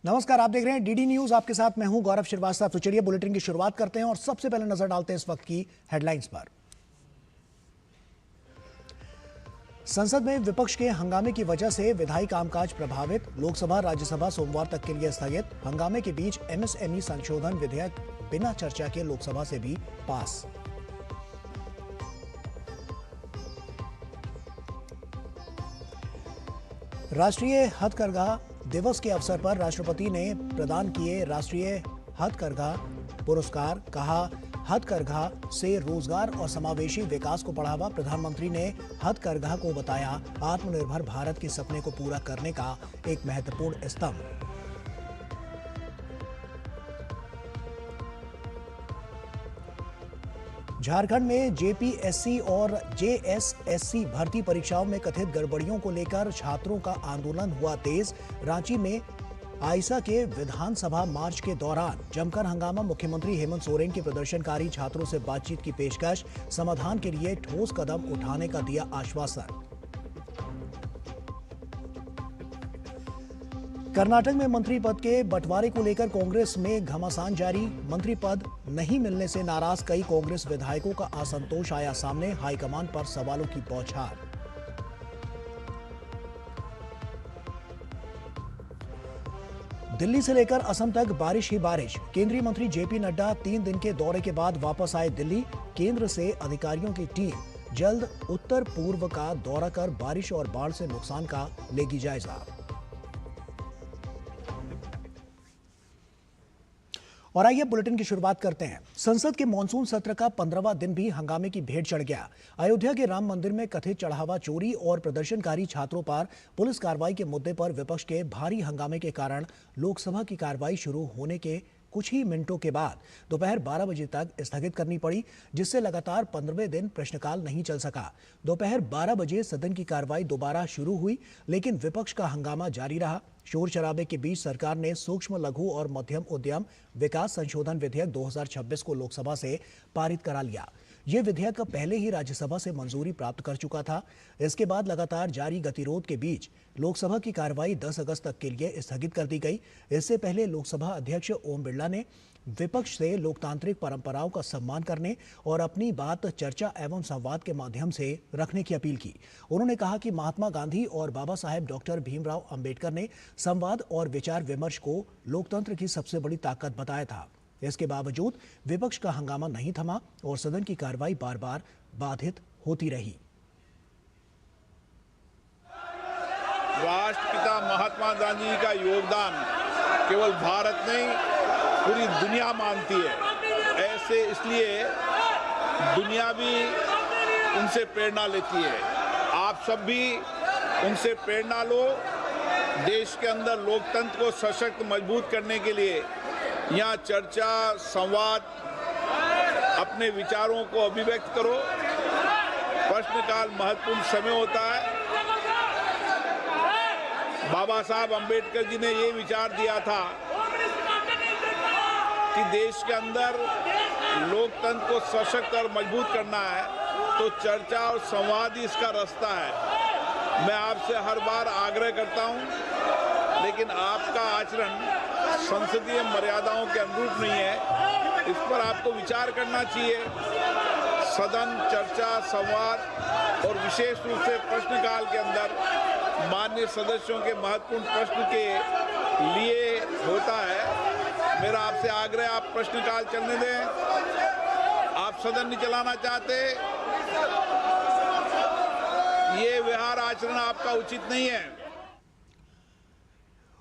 नमस्कार, आप देख रहे हैं डीडी न्यूज। आपके साथ मैं हूं गौरव श्रीवास्तव। तो चलिए बुलेटिन की शुरुआत करते हैं और सबसे पहले नजर डालते हैं इस वक्त की हेडलाइंस पर। संसद में विपक्ष के हंगामे की वजह से विधायी कामकाज प्रभावित। लोकसभा राज्यसभा सोमवार तक के लिए स्थगित। हंगामे के बीच एमएसएमई संशोधन विधेयक बिना चर्चा के लोकसभा से भी पास। राष्ट्रीय हथकरघा दिवस के अवसर पर राष्ट्रपति ने प्रदान किए राष्ट्रीय हथकरघा पुरस्कार। कहा, हथकरघा से रोजगार और समावेशी विकास को बढ़ावा। प्रधानमंत्री ने हथकरघा को बताया आत्मनिर्भर भारत के सपने को पूरा करने का एक महत्वपूर्ण स्तंभ। झारखंड में जेपीएससी और जेएसएससी भर्ती परीक्षाओं में कथित गड़बड़ियों को लेकर छात्रों का आंदोलन हुआ तेज। रांची में आइसा के विधानसभा मार्च के दौरान जमकर हंगामा। मुख्यमंत्री हेमंत सोरेन की प्रदर्शनकारी छात्रों से बातचीत की पेशकश। समाधान के लिए ठोस कदम उठाने का दिया आश्वासन। कर्नाटक में मंत्री पद के बंटवारे को लेकर कांग्रेस में घमासान जारी। मंत्री पद नहीं मिलने से नाराज कई कांग्रेस विधायकों का असंतोष आया सामने। हाईकमान पर सवालों की बौछार। दिल्ली से लेकर असम तक बारिश ही बारिश। केंद्रीय मंत्री जेपी नड्डा 3 दिन के दौरे के बाद वापस आए दिल्ली। केंद्र से अधिकारियों की टीम जल्द उत्तर पूर्व का दौरा कर बारिश और बाढ़ से नुकसान का लेगी जायजा। और आइए बुलेटिन की शुरुआत करते हैं। संसद के मॉनसून सत्र का 15वां दिन भी हंगामे की भेंट चढ़ गया। अयोध्या के राम मंदिर में कथित चढ़ावा चोरी और प्रदर्शनकारी छात्रों पर पुलिस कार्रवाई के मुद्दे पर विपक्ष के भारी हंगामे के कारण लोकसभा की कार्रवाई शुरू होने के कुछ ही मिनटों के बाद दोपहर 12 बजे तक स्थगित करनी पड़ी, जिससे लगातार 15वें दिन प्रश्नकाल नहीं चल सका। दोपहर 12 बजे सदन की कार्रवाई दोबारा शुरू हुई, लेकिन विपक्ष का हंगामा जारी रहा। शोर शराबे के बीच सरकार ने सूक्ष्म लघु और मध्यम उद्यम विकास संशोधन विधेयक 2026 को लोकसभा से पारित करा लिया। ये विधेयक पहले ही राज्यसभा से मंजूरी प्राप्त कर चुका था। इसके बाद लगातार जारी गतिरोध के बीच लोकसभा की कार्रवाई 10 अगस्त तक के लिए स्थगित कर दी गई। इससे पहले लोकसभा अध्यक्ष ओम बिरला ने विपक्ष से लोकतांत्रिक परंपराओं का सम्मान करने और अपनी बात चर्चा एवं संवाद के माध्यम से रखने की अपील की। उन्होंने कहा कि महात्मा गांधी और बाबा साहेब डॉक्टर भीमराव अंबेडकर ने संवाद और विचार विमर्श को लोकतंत्र की सबसे बड़ी ताकत बताया था। इसके बावजूद विपक्ष का हंगामा नहीं थमा और सदन की कार्रवाई बार बार बाधित होती रही। राष्ट्रपिता महात्मा गांधी का योगदान केवल भारत नहीं पूरी दुनिया मानती है। ऐसे इसलिए दुनिया भी उनसे प्रेरणा लेती है। आप सब भी उनसे प्रेरणा लो। देश के अंदर लोकतंत्र को सशक्त मजबूत करने के लिए यहाँ चर्चा संवाद अपने विचारों को अभिव्यक्त करो। प्रश्नकाल महत्वपूर्ण समय होता है। बाबा साहब अंबेडकर जी ने ये विचार दिया था कि देश के अंदर लोकतंत्र को सशक्त और मजबूत करना है तो चर्चा और संवाद ही इसका रास्ता है। मैं आपसे हर बार आग्रह करता हूं, लेकिन आपका आचरण संसदीय मर्यादाओं के अनुरूप नहीं है। इस पर आपको विचार करना चाहिए। सदन चर्चा संवाद और विशेष रूप से प्रश्नकाल के अंदर माननीय सदस्यों के महत्वपूर्ण प्रश्न के लिए होता है। मेरा आपसे आग्रह, आप प्रश्नकाल चलने दें। आप सदन नहीं चलाना चाहते, ये व्यवहार आचरण आपका उचित नहीं है।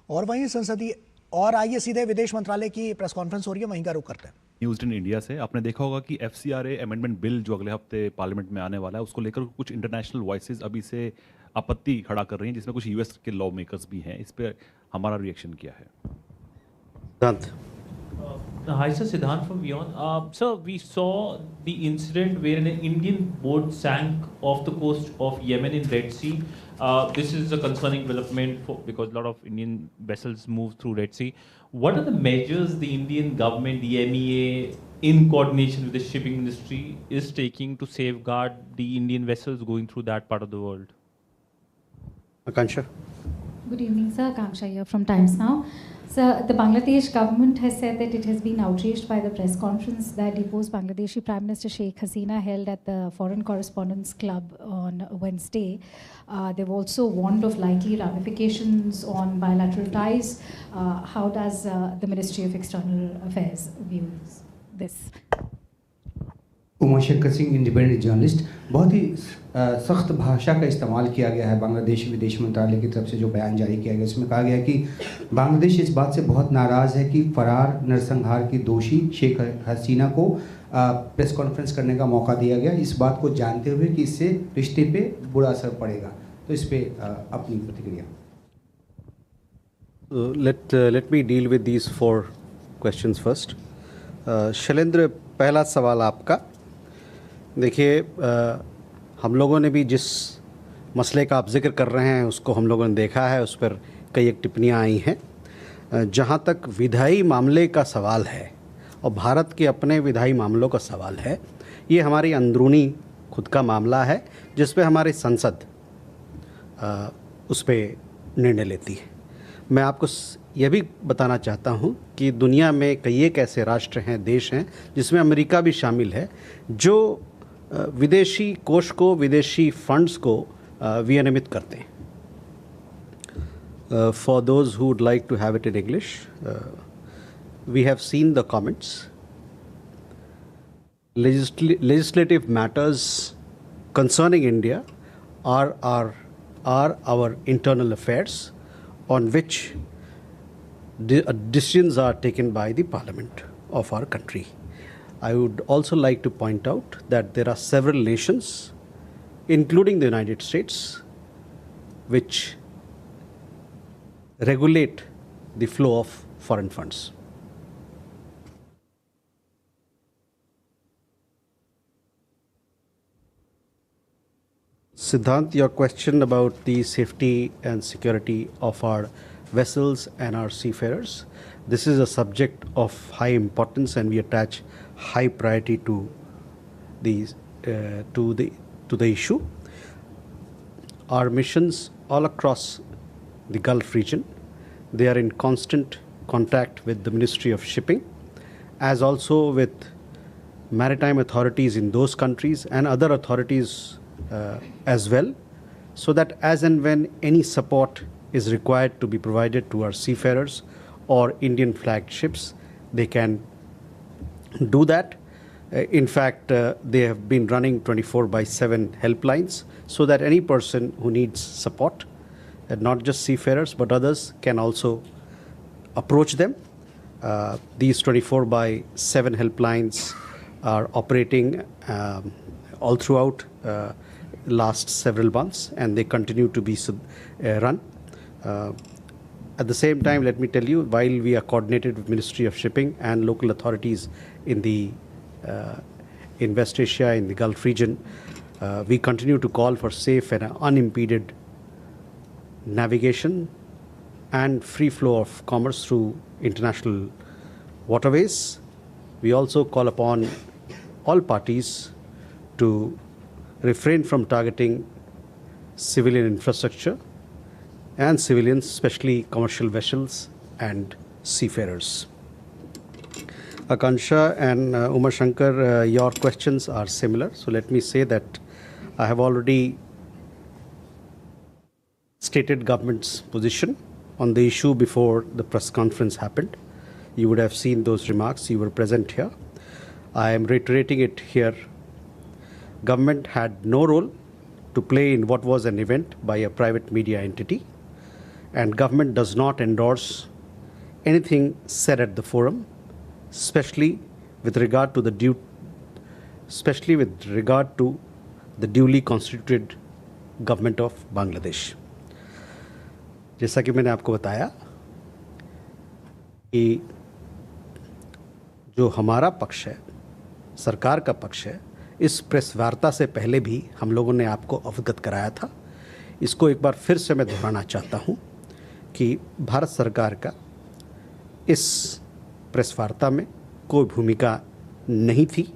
और वहीं संसदीय और आइए सीधे विदेश मंत्रालय की प्रेस कॉन्फ्रेंस हो रही है, वहीं का रुख करते हैं। न्यूज़ इन इंडिया से आपने देखा होगा कि एफसीआरए अमेंडमेंट बिल जो अगले हफ्ते पार्लियामेंट में आने वाला है, उसको लेकर कुछ इंटरनेशनल वॉइसेस अभी से आपत्ति खड़ा कर रही हैं, जिसमें कुछ यूएस के लॉ मेकर्स भी हैं। इस पर हमारा रिएक्शन क्या है? Hi, sir. Siddhant from Beyond. Sir, we saw the incident where an Indian boat sank off the coast of Yemen in Red Sea. This is a concerning development because a lot of Indian vessels move through Red Sea. What are the measures the Indian government, the MEA, in coordination with the shipping industry, is taking to safeguard the Indian vessels going through that part of the world? Akansha. Good evening, sir. Akanksha here from Times Now. Sir, the Bangladesh government has said that it has been outraged by the press conference that deposed Bangladeshi Prime Minister Sheikh Hasina held at the Foreign Correspondents' Club on Wednesday. They've also warned of likely ramifications on bilateral ties. How does the Ministry of External Affairs view this? Umar शक्कर Singh independent journalist. बहुत ही सख्त भाषा का इस्तेमाल किया गया है बांग्लादेश विदेश मंत्रालय की तरफ से। जो बयान जारी किया गया इसमें कहा गया कि बांग्लादेश इस बात से बहुत नाराज़ है कि फरार नरसंहार की दोषी शेख हसीना को प्रेस कॉन्फ्रेंस करने का मौका दिया गया, इस बात को जानते हुए कि इससे रिश्ते पे बुरा असर पड़ेगा। तो इस पे अपनी प्रतिक्रिया। Let me deal with these 4 questions first. Shailendra, पहला सवाल आपका। देखिए, हम लोगों ने भी जिस मसले का आप जिक्र कर रहे हैं उसको हम लोगों ने देखा है, उस पर कई एक टिप्पणियाँ आई हैं। जहाँ तक विधायी मामले का सवाल है और भारत के अपने विधायी मामलों का सवाल है, ये हमारी अंदरूनी खुद का मामला है जिस पे हमारी संसद उस पर निर्णय लेती है। मैं आपको यह भी बताना चाहता हूं कि दुनिया में कई एक ऐसे राष्ट्र हैं, देश हैं, जिसमें अमेरिका भी शामिल है, जो विदेशी कोष को, विदेशी फंड्स को विनियमित करते हैं। For those who would like to have it in English, we have seen the comments. Legislative matters concerning India are our internal affairs on which decisions are taken by the parliament of our country. I would also like to point out that there are several nations, including the United States, which regulate the flow of foreign funds. Siddhant, your question about the safety and security of our vessels and our seafarers, this is a subject of high importance and we attach high priority to the issue. Our missions all across the Gulf region, they are in constant contact with the Ministry of Shipping, as also with maritime authorities in those countries and other authorities as well, so that as and when any support is required to be provided to our seafarers or Indian flagged ships, they can do that. In fact, they have been running 24/7 helplines so that any person who needs support, not just seafarers but others, can also approach them. These 24/7 helplines are operating all throughout last several months, and they continue to be run. At the same time, let me tell you, while we are coordinated with Ministry of Shipping and local authorities in West Asia, in the Gulf region, we continue to call for safe and unimpeded navigation and free flow of commerce through international waterways. We also call upon all parties to refrain from targeting civilian infrastructure and civilians, especially commercial vessels and seafarers. Akansha and Umar Shankar, your questions are similar. So let me say that I have already stated government's position on the issue before the press conference happened. You would have seen those remarks. You were present here. I am reiterating it here. Government had no role to play in what was an event by a private media entity, and government does not endorse anything said at the forum, especially with regard to the duly constituted government of Bangladesh. जैसा कि मैंने आपको बताया कि जो हमारा पक्ष है, सरकार का पक्ष है, इस प्रेस वार्ता से पहले भी हम लोगों ने आपको अवगत कराया था। इसको एक बार फिर से मैं दोहराना चाहता हूं कि भारत सरकार का इस प्रेस वार्ता में कोई भूमिका नहीं थी।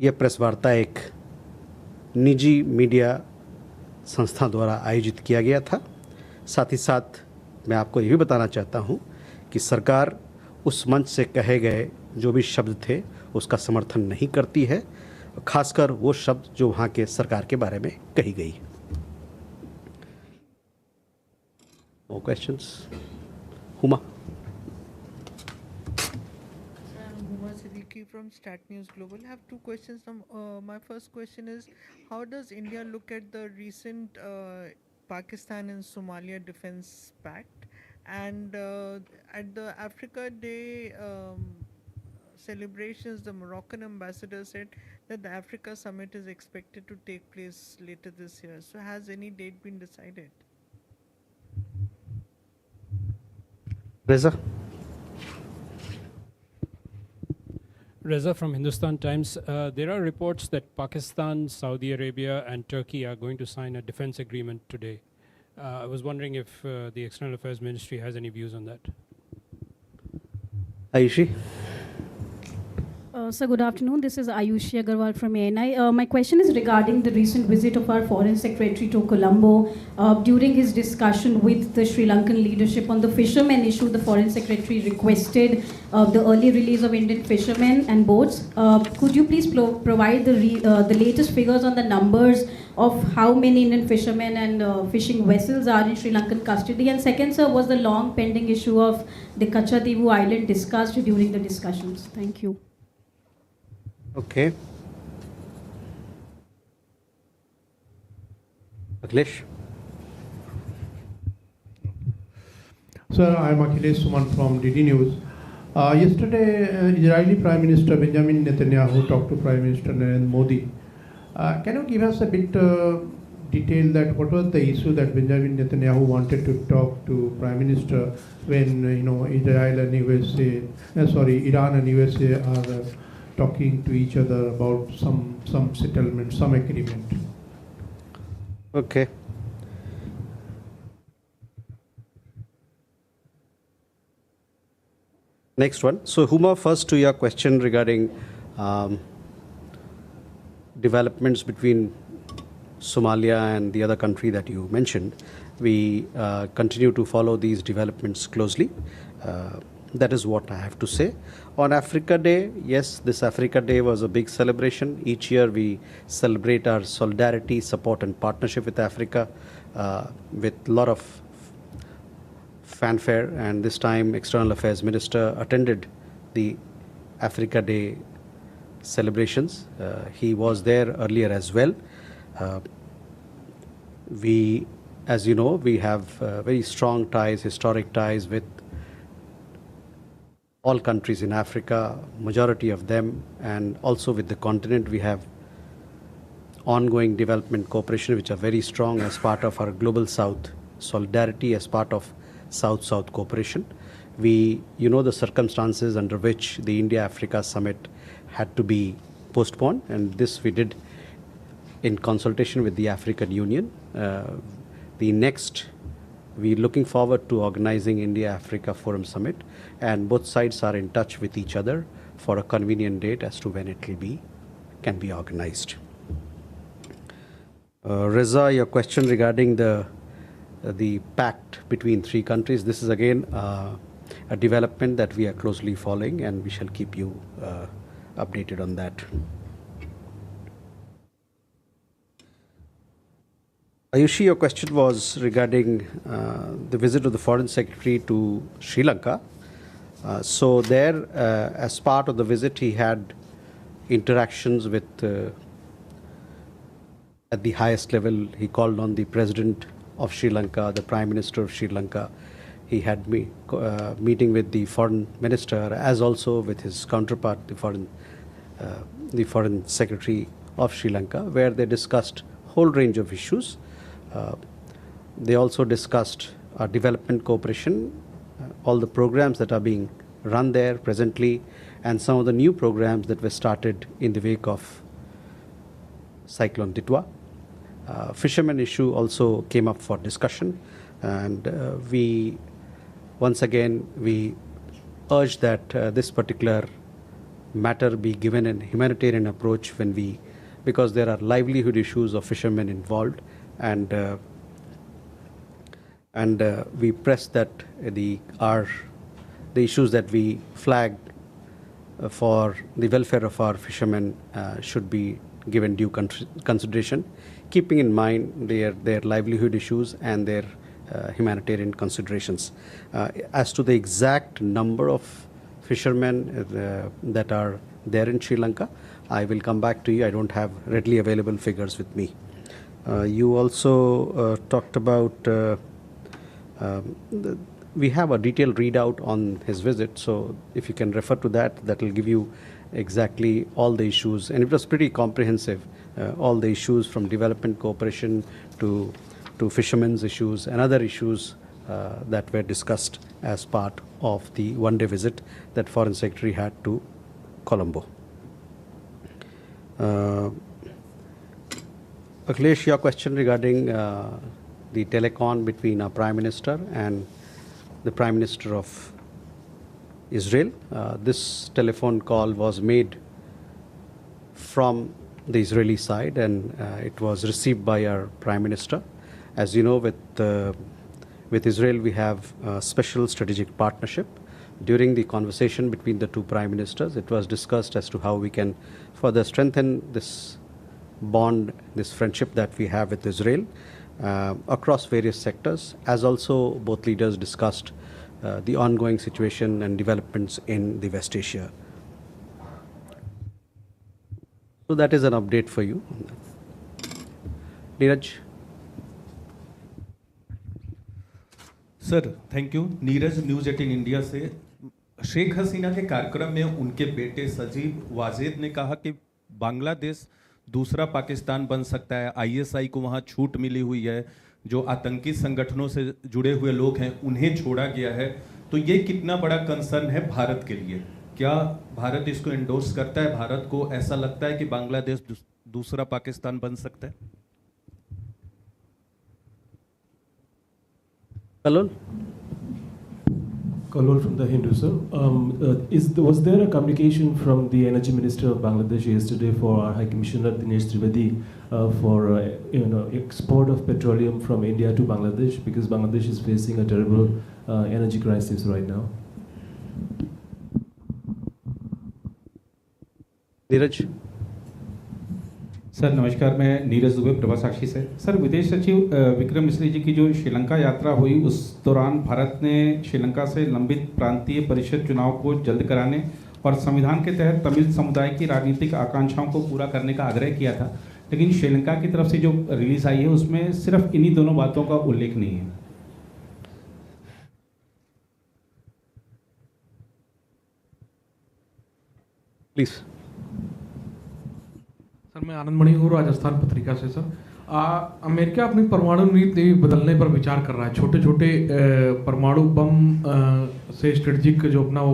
यह प्रेस वार्ता एक निजी मीडिया संस्था द्वारा आयोजित किया गया था। साथ ही साथ मैं आपको ये भी बताना चाहता हूँ कि सरकार उस मंच से कहे गए जो भी शब्द थे उसका समर्थन नहीं करती है, खासकर वो शब्द जो वहाँ के सरकार के बारे में कही गई। More questions? Huma. Huma Siddiqui from Stat News Global. I have two questions. My first question is, how does India look at the recent Pakistan and Somalia Defence Pact? And at the Africa Day celebrations, the Moroccan ambassador said that the Africa Summit is expected to take place later this year. So has any date been decided? Reza. Reza from Hindustan Times. There are reports that Pakistan, Saudi Arabia, and Turkey are going to sign a defense agreement today. I was wondering if the External Affairs Ministry has any views on that. Ayushi. Sir, good afternoon. This is Ayushi Agarwal from ANI. My question is regarding the recent visit of our Foreign Secretary to Colombo. During his discussion with the Sri Lankan leadership on the fishermen issue, the Foreign Secretary requested the early release of Indian fishermen and boats. Could you please provide the latest figures on the numbers of how many Indian fishermen and fishing vessels are in Sri Lankan custody? And second, sir, was the long pending issue of the Kachadivu Island discussed during the discussions? Thank you. Okay. Akhilesh. Sir, I am Akhilesh Suman from DD News. Yesterday, Israeli Prime Minister Benjamin Netanyahu talked to Prime Minister Narendra Modi. Can you give us a bit detail that what was the issue that Benjamin Netanyahu wanted to talk to Prime Minister when Israel and Iran and USA are talking to each other about some settlement, some agreement? Okay. Next one. So Huma, first to your question regarding developments between Somalia and the other country that you mentioned. We continue to follow these developments closely. That is what I have to say. On Africa Day, yes, this Africa Day was a big celebration. Each year we celebrate our solidarity, support and partnership with Africa with a lot of fanfare, and this time External Affairs Minister attended the Africa Day celebrations. He was there earlier as well. We, as you know, we have very strong ties, historic ties with all countries in Africa, majority of them, and also with the continent. We have ongoing development cooperation which are very strong as part of our Global South solidarity, as part of South-South cooperation. We, the circumstances under which the India-Africa Summit had to be postponed, and this we did in consultation with the African Union. We're looking forward to organizing India-Africa Forum Summit, and both sides are in touch with each other for a convenient date as to when it can be organized. Reza, your question regarding the pact between three countries, this is again a development that we are closely following, and we shall keep you updated on that. Ayushi, your question was regarding the visit of the Foreign Secretary to Sri Lanka. So there, as part of the visit, he had interactions with, at the highest level, he called on the President of Sri Lanka, the Prime Minister of Sri Lanka. He had meeting with the Foreign Minister, as also with his counterpart, the Foreign Secretary of Sri Lanka, where they discussed a whole range of issues. They also discussed our development cooperation, all the programs that are being run there presently, and some of the new programs that were started in the wake of Cyclone Ditwa. Fishermen issue also came up for discussion, and once again we urge that this particular matter be given a humanitarian approach because there are livelihood issues of fishermen involved, and and we press that the issues that we flagged for the welfare of our fishermen should be given due consideration, keeping in mind their livelihood issues and their humanitarian considerations. As to the exact number of fishermen that are there in Sri Lanka, I will come back to you. I don't have readily available figures with me. You also talked about we have a detailed readout on his visit, so if you can refer to that, that will give you exactly all the issues, and it was pretty comprehensive, all the issues from development cooperation to fishermen's issues and other issues that were discussed as part of the one-day visit that Foreign Secretary had to Colombo. Akhilesh, your question regarding the telecon between our Prime Minister and the Prime Minister of Israel. This telephone call was made from the Israeli side, and it was received by our Prime Minister. As you know, with Israel, we have a special strategic partnership. During the conversation between the two Prime Ministers, it was discussed as to how we can further strengthen this bond, this friendship that we have with Israel across various sectors, as also both leaders discussed the ongoing situation and developments in the West Asia. So that is an update for you. Neeraj. Sir thank you. Neeraj, news 18 India से। शेख हसीना के कार्यक्रम में उनके बेटे सजीब वाजिद ने कहा कि बांग्लादेश दूसरा पाकिस्तान बन सकता है, आईएसआई को वहाँ छूट मिली हुई है, जो आतंकी संगठनों से जुड़े हुए लोग हैं उन्हें छोड़ा गया है, तो ये कितना बड़ा कंसर्न है भारत के लिए? क्या भारत इसको एंडोर्स करता है? भारत को ऐसा लगता है कि बांग्लादेश दूसरा पाकिस्तान बन सकता है? Kalol? Kalol from the Hindu, sir. Was there a communication from the Energy Minister of Bangladesh yesterday for our High Commissioner Dinesh Trivedi for export of petroleum from India to Bangladesh, because Bangladesh is facing a terrible energy crisis right now? Neeraj? Sir नमस्कार, मैं नीरज दुबे प्रभा साक्षी से। Sir, विदेश सचिव विक्रम मिश्री जी की जो श्रीलंका यात्रा हुई, उस दौरान भारत ने श्रीलंका से लंबित प्रांतीय परिषद चुनाव को जल्द कराने और संविधान के तहत तमिल समुदाय की राजनीतिक आकांक्षाओं को पूरा करने का आग्रह किया था, लेकिन श्रीलंका की तरफ से जो रिलीज आई है उसमें सिर्फ इन्हीं दोनों बातों का उल्लेख नहीं है। प्लीज़। सर, मैं आनंद मणि हूँ, राजस्थान पत्रिका से। सर, अमेरिका अपनी परमाणु नीति बदलने पर विचार कर रहा है। छोटे छोटे परमाणु बम से स्ट्रेटजिक जो अपना वो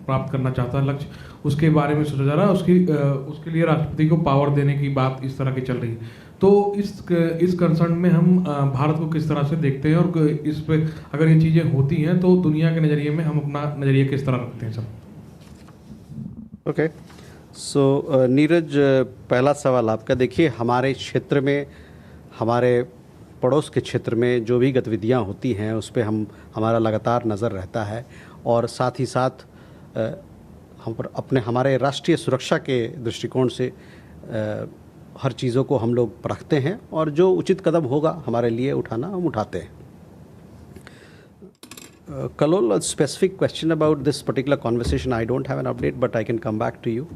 प्राप्त करना चाहता है लक्ष्य, उसके बारे में सोचा जा रहा है। उसके लिए राष्ट्रपति को पावर देने की बात इस तरह की चल रही है। तो इस कंसर्न में हम भारत को किस तरह से देखते हैं, और इस पे अगर ये चीज़ें होती हैं तो दुनिया के नज़रिए में हम अपना नज़रिया किस तरह रखते हैं? सर ओके, सो नीरज, पहला सवाल आपका। देखिए, हमारे क्षेत्र में, हमारे पड़ोस के क्षेत्र में जो भी गतिविधियां होती हैं उस पर हमारा लगातार नज़र रहता है, और साथ ही साथ हमारे राष्ट्रीय सुरक्षा के दृष्टिकोण से हर चीज़ों को हम लोग परखते हैं, और जो उचित कदम होगा हमारे लिए उठाना, हम उठाते हैं। Kalol, a specific question about this particular conversation, I don't have an update, but I can come back to you.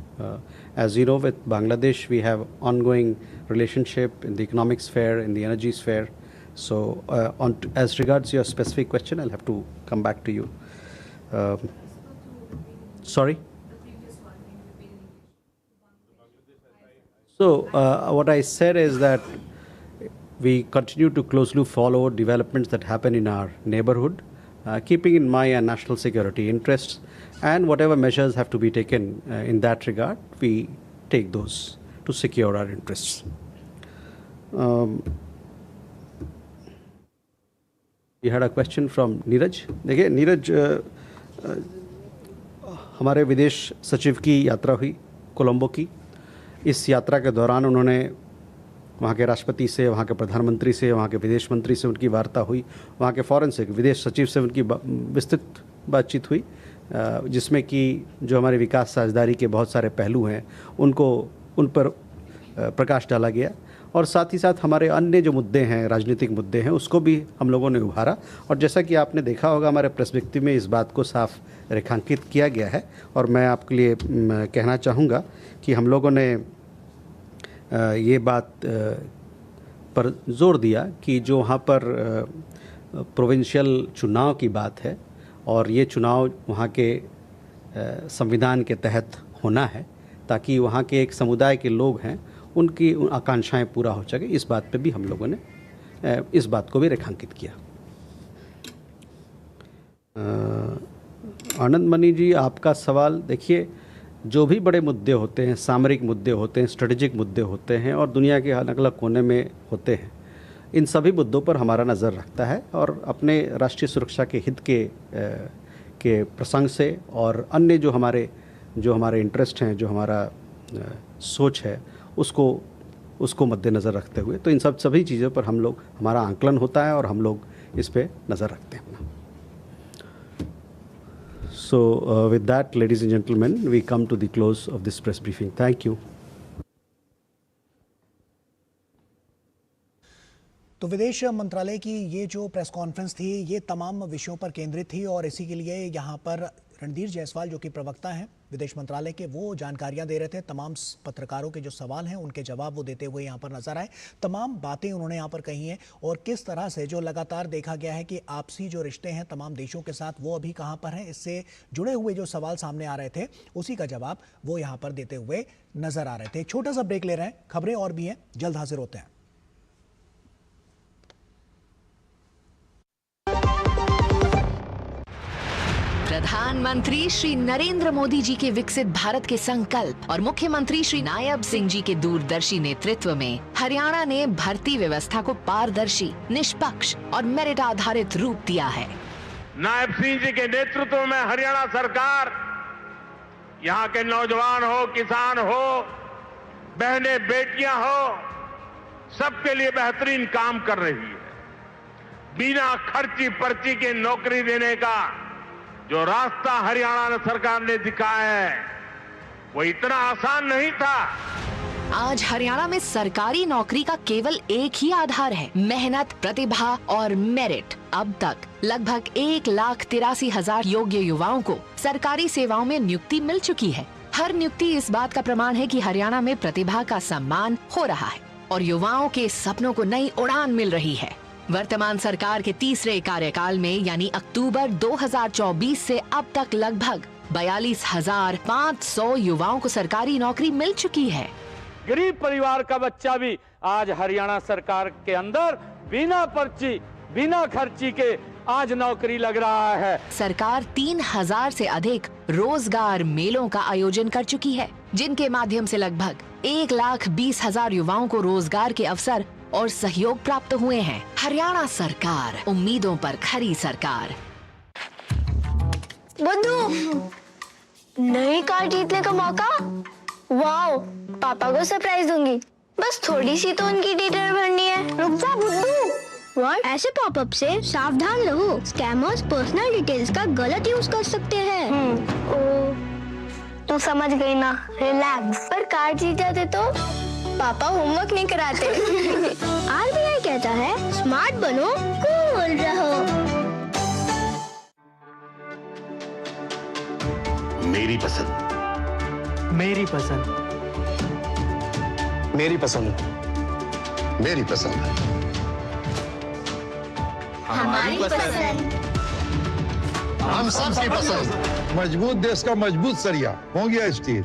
As you know, with Bangladesh, we have ongoing relationship in the economic sphere, in the energy sphere. So, as regards your specific question, I'll have to come back to you. Sorry? So, what I said is that we continue to closely follow developments that happen in our neighborhood, keeping in mind our national security interests, and whatever measures have to be taken in that regard, we take those to secure our interests. We had a question from Neeraj. देखिए नीरज, हमारे विदेश सचिव की यात्रा हुई कोलंबो की। इस यात्रा के दौरान उन्होंने वहाँ के राष्ट्रपति से, वहाँ के प्रधानमंत्री से, वहाँ के विदेश मंत्री से उनकी वार्ता हुई, वहाँ के फॉरेन से विदेश सचिव से उनकी विस्तृत बातचीत हुई, जिसमें कि जो हमारे विकास साझेदारी के बहुत सारे पहलू हैं उन पर प्रकाश डाला गया, और साथ ही साथ हमारे अन्य जो मुद्दे हैं, राजनीतिक मुद्दे हैं, उसको भी हम लोगों ने उभारा। और जैसा कि आपने देखा होगा हमारे प्रेस विज्ञप्ति में इस बात को साफ रेखांकित किया गया है, और मैं आपके लिए कहना चाहूँगा कि हम लोगों ने ये बात पर जोर दिया कि जो वहाँ पर प्रोविंशियल चुनाव की बात है, और ये चुनाव वहाँ के संविधान के तहत होना है, ताकि वहाँ के एक समुदाय के लोग हैं उनकी आकांक्षाएं पूरा हो सके, इस बात पे भी हम लोगों ने इस बात को भी रेखांकित किया। आनंद मणि जी, आपका सवाल, देखिए जो भी बड़े मुद्दे होते हैं, सामरिक मुद्दे होते हैं, स्ट्रेटेजिक मुद्दे होते हैं और दुनिया के अलग अलग कोने में होते हैं, इन सभी मुद्दों पर हमारा नज़र रखता है, और अपने राष्ट्रीय सुरक्षा के हित के प्रसंग से और अन्य जो हमारे इंटरेस्ट हैं, जो हमारा सोच है, उसको मद्देनज़र रखते हुए तो इन सभी चीज़ों पर हमारा आंकलन होता है और हम लोग इस पे नज़र रखते हैं। So with that, ladies and gentlemen, we come to the close of this press briefing. Thank you. तो विदेश मंत्रालय की ये जो प्रेस कॉन्फ्रेंस थी, ये तमाम विषयों पर केंद्रित थी, और इसी के लिए यहाँ पर रणधीर जायसवाल जो कि प्रवक्ता हैं विदेश मंत्रालय के, वो जानकारियां दे रहे थे। तमाम पत्रकारों के जो सवाल हैं उनके जवाब वो देते हुए यहाँ पर नजर आए। तमाम बातें उन्होंने यहाँ पर कही हैं, और किस तरह से जो लगातार देखा गया है कि आपसी जो रिश्ते हैं तमाम देशों के साथ, वो अभी कहाँ पर हैं, इससे जुड़े हुए जो सवाल सामने आ रहे थे उसी का जवाब वो यहाँ पर देते हुए नजर आ रहे थे। एक छोटा सा ब्रेक ले रहे हैं, खबरें और भी हैं, जल्द हाजिर होते हैं। प्रधानमंत्री श्री नरेंद्र मोदी जी के विकसित भारत के संकल्प और मुख्यमंत्री श्री नायब सिंह जी के दूरदर्शी नेतृत्व में हरियाणा ने भर्ती व्यवस्था को पारदर्शी, निष्पक्ष और मेरिट आधारित रूप दिया है। नायब सिंह जी के नेतृत्व में हरियाणा सरकार यहाँ के नौजवान हो, किसान हो, बहनें बेटियां हो, सबके लिए बेहतरीन काम कर रही है। बिना खर्ची पर्ची के नौकरी देने का जो रास्ता हरियाणा सरकार ने दिखाया है वो इतना आसान नहीं था। आज हरियाणा में सरकारी नौकरी का केवल एक ही आधार है, मेहनत, प्रतिभा और मेरिट। अब तक लगभग 1,83,000 योग्य युवाओं को सरकारी सेवाओं में नियुक्ति मिल चुकी है। हर नियुक्ति इस बात का प्रमाण है कि हरियाणा में प्रतिभा का सम्मान हो रहा है और युवाओं के सपनों को नई उड़ान मिल रही है। वर्तमान सरकार के तीसरे कार्यकाल में यानी अक्टूबर 2024 से अब तक लगभग 42,500 युवाओं को सरकारी नौकरी मिल चुकी है। गरीब परिवार का बच्चा भी आज हरियाणा सरकार के अंदर बिना पर्ची, बिना खर्ची के आज नौकरी लग रहा है। सरकार 3,000 से अधिक रोजगार मेलों का आयोजन कर चुकी है, जिनके माध्यम से लगभग 1,20,000 युवाओं को रोजगार के अवसर और सहयोग प्राप्त हुए हैं। हरियाणा सरकार, उम्मीदों पर खरी सरकार। बुद्धू, नई कार जीतने का मौका। वाओ, पापा को सरप्राइज दूंगी। बस थोड़ी सी तो उनकी डिटेल भरनी है। रुक जा बुद्धू। व्हाट? ऐसे पॉपअप से सावधान रहो, स्कैमर्स पर्सनल डिटेल्स का गलत यूज कर सकते हैं। तू समझ गई ना, रिलैक्स। पर कार जीत जाते तो पापा होमवर्क नहीं कराते। आरबीआई कहता है स्मार्ट बनो, कूल रहो। मेरी पसंद, मेरी पसंद, मेरी पसंद, मेरी पसंद, हमारी पसंद, हम सबकी पसंद। मजबूत देश का मजबूत सरिया हो गया स्टील।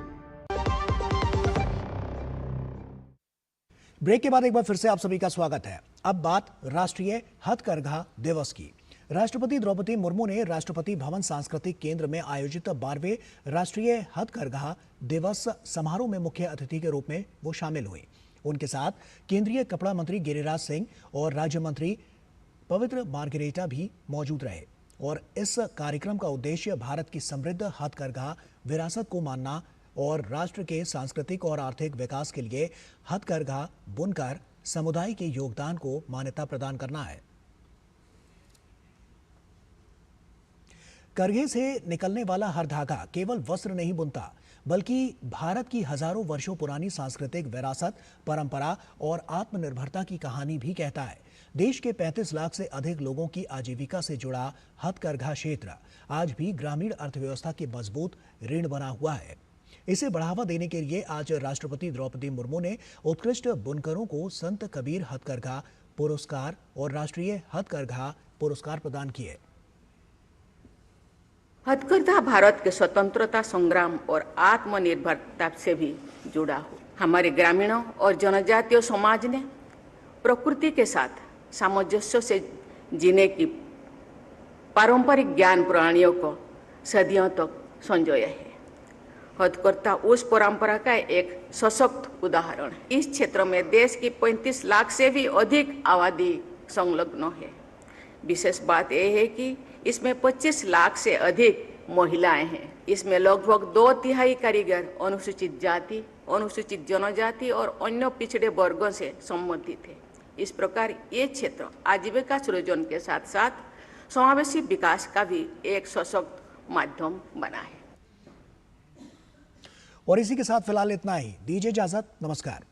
ब्रेक के बाद एक बार फिर से आप सभी का स्वागत है। अब बात राष्ट्रीय हथकरघा दिवस की। राष्ट्रपति द्रौपदी मुर्मू ने राष्ट्रपति भवन सांस्कृतिक केंद्र में आयोजित 12वें राष्ट्रीय हथकरघा दिवस समारोह में मुख्य अतिथि के रूप में वो शामिल हुई। उनके साथ केंद्रीय कपड़ा मंत्री गिरिराज सिंह और राज्य मंत्री पवित्र मार्गरेटा भी मौजूद रहे, और इस कार्यक्रम का उद्देश्य भारत की समृद्ध हथकरघा विरासत को मानना और राष्ट्र के सांस्कृतिक और आर्थिक विकास के लिए हथकरघा बुनकर समुदाय के योगदान को मान्यता प्रदान करना है। करघे से निकलने वाला हर धागा केवल वस्त्र नहीं बुनता, बल्कि भारत की हजारों वर्षों पुरानी सांस्कृतिक विरासत, परंपरा और आत्मनिर्भरता की कहानी भी कहता है। देश के 35 लाख से अधिक लोगों की आजीविका से जुड़ा हथकरघा क्षेत्र आज भी ग्रामीण अर्थव्यवस्था की मजबूत रीढ़ बना हुआ है। इसे बढ़ावा देने के लिए आज राष्ट्रपति द्रौपदी मुर्मू ने उत्कृष्ट बुनकरों को संत कबीर हथकरघा पुरस्कार और राष्ट्रीय हथकरघा पुरस्कार प्रदान किए। हथकरघा भारत के स्वतंत्रता संग्राम और आत्मनिर्भरता से भी जुड़ा हो। हमारे ग्रामीणों और जनजातीय समाज ने प्रकृति के साथ सामंजस्य से जीने की पारंपरिक ज्ञान प्रणालियों को सदियों तक संजोया है। हथकरघा उस परंपरा का एक सशक्त उदाहरण है। इस क्षेत्र में देश की 35 लाख से भी अधिक आबादी संलग्न है। विशेष बात यह है कि इसमें 25 लाख से अधिक महिलाएं हैं। इसमें लगभग 2/3 कारीगर अनुसूचित जाति, अनुसूचित जनजाति और अन्य पिछड़े वर्गों से संबंधित है। इस प्रकार ये क्षेत्र आजीविका सृजन के साथ साथ समावेशी विकास का भी एक सशक्त माध्यम बना है। और इसी के साथ फिलहाल इतना ही। दीजिए इजाजत। नमस्कार।